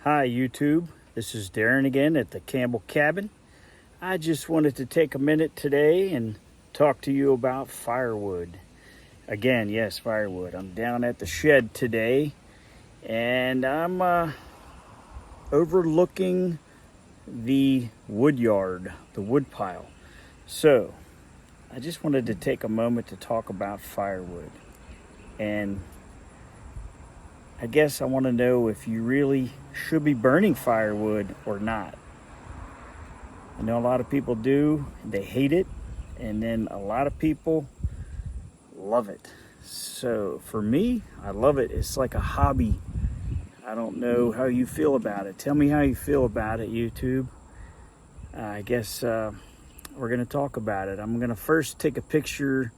Hi YouTube, this is Darren again at the Campbell Cabin. I just wanted to take a minute today and talk to you about firewood. Again, yes, firewood. I'm down at the shed today and I'm overlooking the wood yard, the wood pile. So I just wanted to take a moment to talk about firewood. And I guess I want to know if you really should be burning firewood or not. I know a lot of people do, they hate it, and then a lot of people love it. So for me, I love it. It's like a hobby. I don't know how you feel about it. Tell me how you feel about it, YouTube. I guess we're going to talk about it. I'm going to first take a picture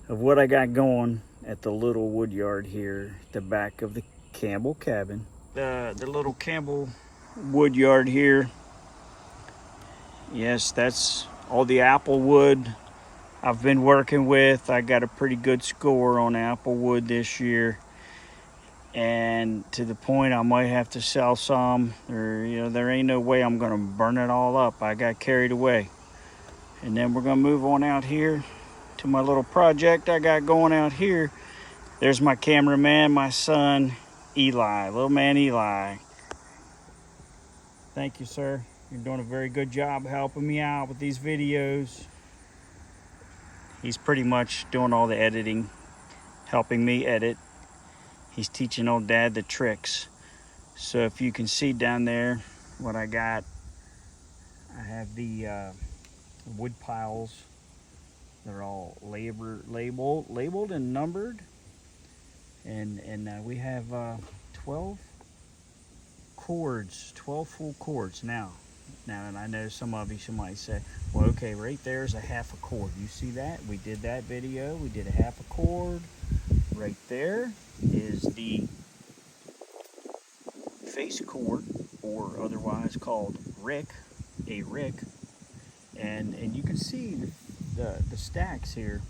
of what I got going at the little wood yard here at the back of the Campbell Cabin. The little Campbell wood yard here. Yes, that's all the apple wood I've been working with. I got a pretty good score on apple wood this year, and to the point I might have to sell some. There ain't no way I'm gonna burn it all up. I got carried away. And then we're gonna move on out here to my little project I got going out here. There's my cameraman, my son Eli, little man Eli. Thank you, sir. You're doing a very good job helping me out with these videos. He's pretty much doing all the editing, helping me edit. He's teaching old dad the tricks. So if you can see down there what I got, I have the wood piles. They're all labeled and numbered. And we have 12 cords, 12 full cords. Now, and I know some of you might say, well, okay, right there's a half a cord. You see that? We did that video. We did a half a cord. Right there is the face cord, or otherwise called a rick. And you can see the stacks here.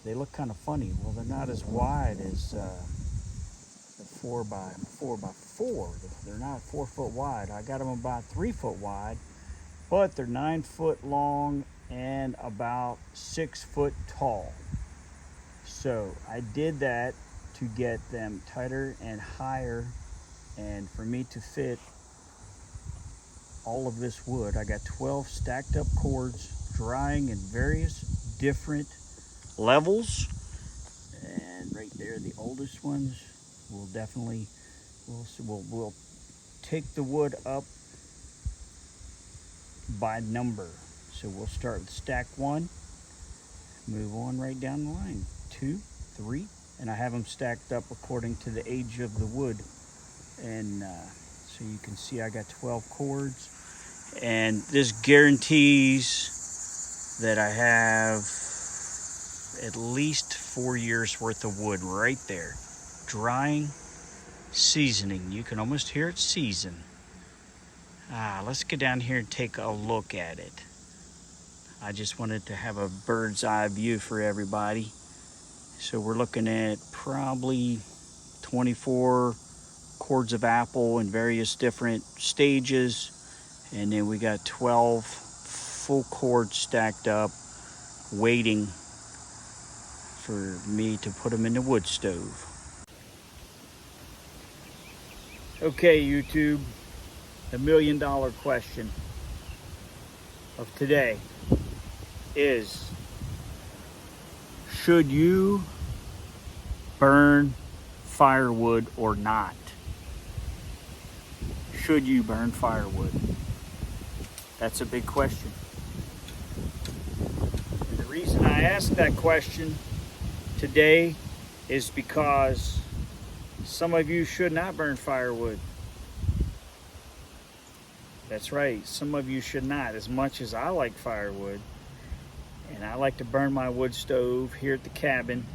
They look kind of funny. Well, they're not as wide as the 4x4. They're not 4 foot wide. I got them about 3 foot wide, but they're 9 foot long and about 6 foot tall. So I did that to get them tighter and higher, and for me to fit all of this wood. I got 12 stacked up cords drying in various different levels, and right there the oldest ones will definitely we'll take the wood up by number. So we'll start with stack 1, move on right down the line, 2, 3, and I have them stacked up according to the age of the wood. And so you can see I got 12 cords, and this guarantees that I have at least 4 years worth of wood right there. Drying, seasoning. You can almost hear it season. Let's get down here and take a look at it. I just wanted to have a bird's eye view for everybody. So we're looking at probably 24 cords of apple in various different stages. And then we got 12 full cords stacked up, waiting for me to put them in the wood stove. Okay, YouTube, the $1 million question of today is, should you burn firewood or not? Should you burn firewood? That's a big question. And the reason I asked that question today is because some of you should not burn firewood. That's right, some of you should not. As much as I like firewood, and I like to burn my wood stove here at the cabin,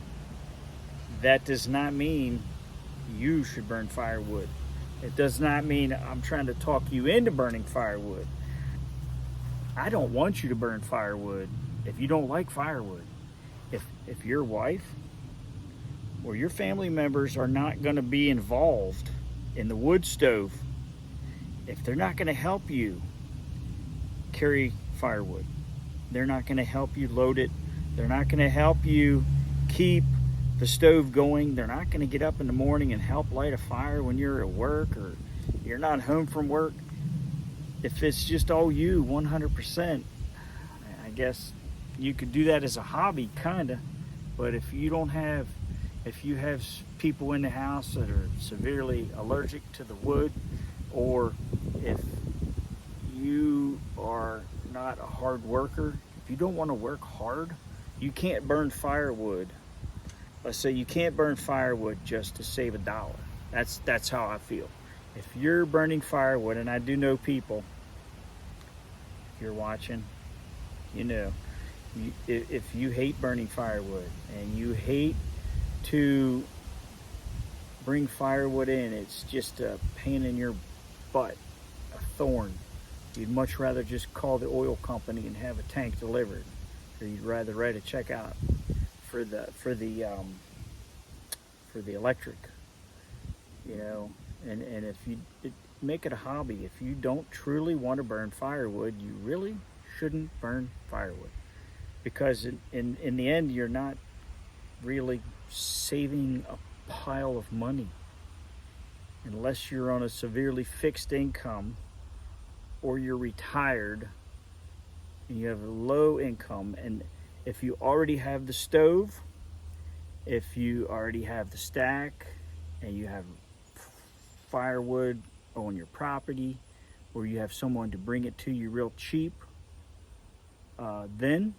that does not mean you should burn firewood. It does not mean I'm trying to talk you into burning firewood. I don't want you to burn firewood if you don't like firewood. If your wife or your family members are not going to be involved in the wood stove if they're not going to help you carry firewood, they're not going to help you load it, they're not going to help you keep the stove going, they're not going to get up in the morning and help light a fire when you're at work or you're not home from work, if it's just all you 100%, I guess you could do that as a hobby, kind of. But if you have people in the house that are severely allergic to the wood, or if you are not a hard worker, if you don't want to work hard, you can't burn firewood. Let's say you can't burn firewood just to save $1. That's how I feel. If you're burning firewood, and I do know people, if you're watching, you know, if you hate burning firewood and you hate to bring firewood in, it's just a pain in your butt, a thorn. You'd much rather just call the oil company and have a tank delivered, or you'd rather write a check out for the electric, you know. And if you make it a hobby, if you don't truly want to burn firewood, you really shouldn't burn firewood, because in the end, you're not really saving a pile of money unless you're on a severely fixed income, or you're retired and you have a low income. And if you already have the stove, if you already have the stack, and you have firewood on your property, or you have someone to bring it to you real cheap, then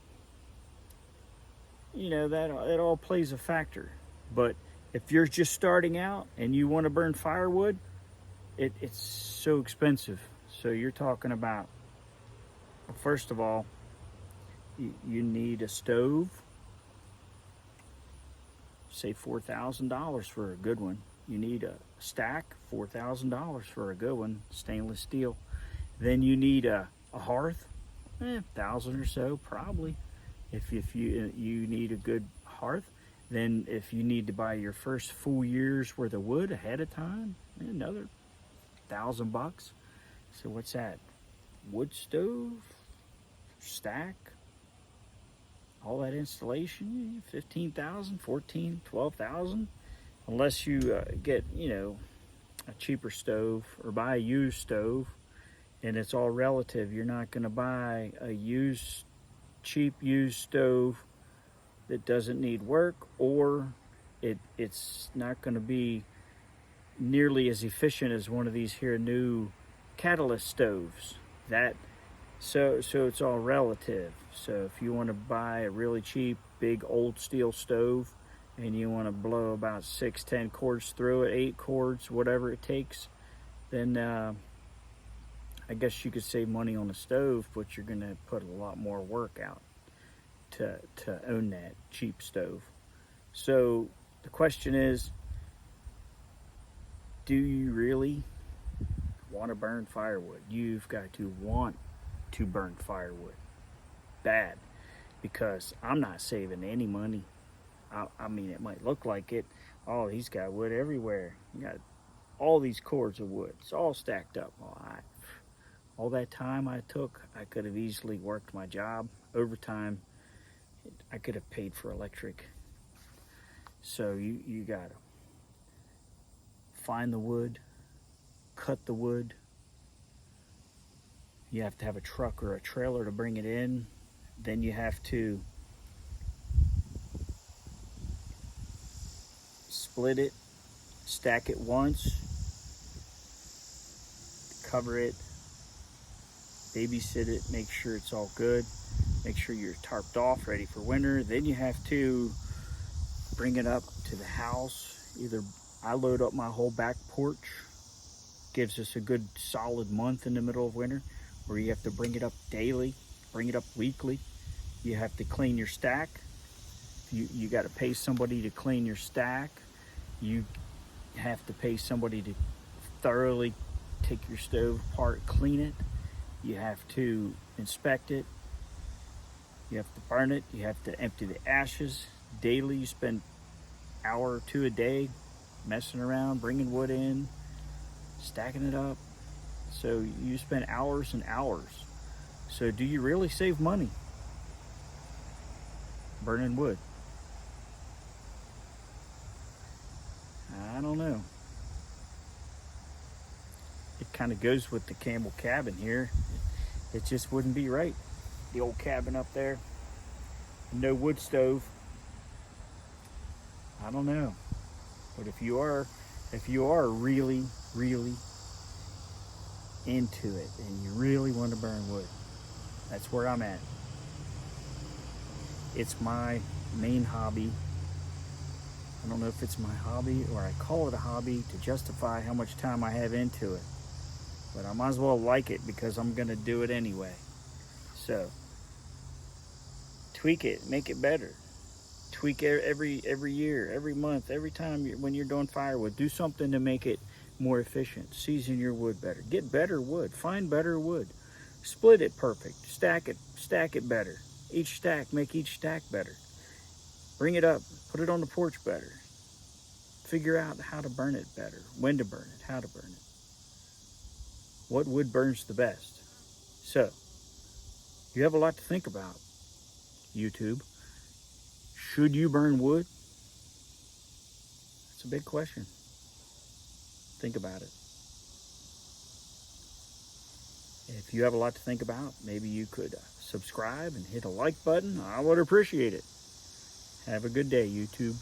you know that it all plays a factor. But if you're just starting out and you want to burn firewood, it's so expensive. So you're talking about, first of all, you need a stove, say $4,000 for a good one. You need a stack, $4,000 for a good one, stainless steel. Then you need a hearth, $1,000 or so probably. If you need a good hearth, then if you need to buy your first full year's worth of wood ahead of time, another $1,000. So what's that? Wood stove, stack, all that installation, 15,000, 14, 12,000. Unless you get, you know, a cheaper stove or buy a used stove, and it's all relative. You're not going to buy a cheap used stove that doesn't need work, or it's not going to be nearly as efficient as one of these here new catalyst stoves. So it's all relative. So if you want to buy a really cheap big old steel stove and you want to blow about 6-10 cords through it, 8 cords, whatever it takes, then I guess you could save money on the stove, but you're going to put a lot more work out to own that cheap stove. So the question is, do you really want to burn firewood? You've got to want to burn firewood bad, because I'm not saving any money. I mean, it might look like it. Oh, he's got wood everywhere. You got all these cords of wood. It's all stacked up. Well, all that time I took, I could have easily worked my job overtime. I could have paid for electric. So you gotta find the wood, cut the wood. You have to have a truck or a trailer to bring it in. Then you have to split it, stack it once, cover it, babysit it, make sure it's all good, make sure you're tarped off, ready for winter. Then you have to bring it up to the house. Either I load up my whole back porch, gives us a good solid month in the middle of winter, or you have to bring it up daily, bring it up weekly. You have to clean your stack. You got to pay somebody to clean your stack. You have to pay somebody to thoroughly take your stove apart, clean it. You have to inspect it. You have to burn it. You have to empty the ashes daily. You spend an hour or two a day messing around, bringing wood in, stacking it up, So you spend hours and hours. So do you really save money burning wood? I don't know. It kind of goes with the Campbell cabin here. It just wouldn't be right. The old cabin up there, no wood stove. I don't know. But if you are really, really into it and you really want to burn wood, that's where I'm at. It's my main hobby. I don't know if it's my hobby or I call it a hobby to justify how much time I have into it. But I might as well like it because I'm going to do it anyway. So, tweak it, make it better. Tweak every year, every month, every time when you're doing firewood. Do something to make it more efficient. Season your wood better. Get better wood. Find better wood. Split it perfect. Stack it better. Each stack, make each stack better. Bring it up. Put it on the porch better. Figure out how to burn it better. When to burn it. How to burn it. What wood burns the best? So, you have a lot to think about, YouTube. Should you burn wood? That's a big question. Think about it. If you have a lot to think about, maybe you could subscribe and hit a like button. I would appreciate it. Have a good day, YouTube.